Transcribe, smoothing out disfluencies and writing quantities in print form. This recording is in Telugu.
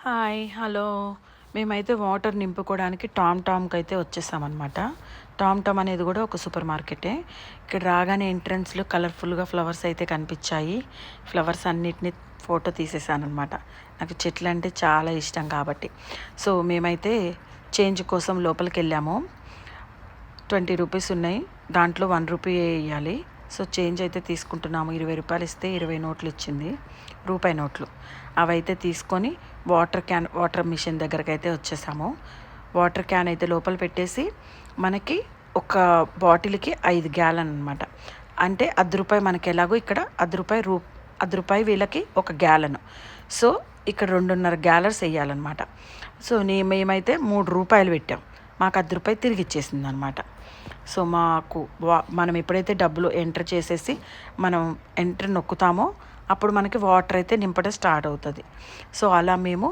Hi hello. మేమైతే వాటర్ నింపుకోవడానికి టామ్‌టామ్‌కి అయితే వచ్చేసామన్నమాట. టామ్‌టామ్ అనేది కూడా ఒక సూపర్ మార్కెటే. ఇక్కడ రాగానే ఎంట్రన్స్‌లో కలర్‌ఫుల్‌గా ఫ్లవర్స్ అయితే కనిపించాయి. ఫ్లవర్స్ అన్నిటిని ఫోటో తీసేసానన్నమాట. నాకు చెట్లంటే చాలా ఇష్టం కాబట్టి. సో మేమైతే చేంజ్ కోసం లోపలికెళ్ళాము. 20 రూపీస్ ఉన్నాయి. దాంట్లో 1 రూపీ ఎయ్యాలి. సో చేంజ్ అయితే తీసుకుంటున్నాము. 20 రూపాయలు ఇస్తే 20 నోట్లు ఇచ్చింది. రూపాయి నోట్లు. అవైతే తీసుకొని వాటర్ మిషన్ దగ్గరకైతే వచ్చేసాము. వాటర్ క్యాన్ అయితే లోపల పెట్టేసి మనకి ఒక బాటిల్‌కి 5 గ్యాలన్ అనమాట. అంటే రూ. 1 మనకి ఎలాగో ఇక్కడ రూ. 1 వీళ్ళకి ఒక గ్యాలన్. సో ఇక్కడ 2.5 గ్యాలర్స్ ఎయ్యాలనమాట. సో మేమైతే రూ. 3 పెట్టాం. మాకు రూ. 1 తిరిగి ఇచ్చేసిందనమాట. సో మాకు మనం ఎప్పుడైతే డబ్బులు ఎంటర్ చేసేసి మనం ఎంటర్ నొక్కుతామో అప్పుడు మనకి వాటర్ అయితే నింపడం స్టార్ట్ అవుతుంది. సో అలా మేము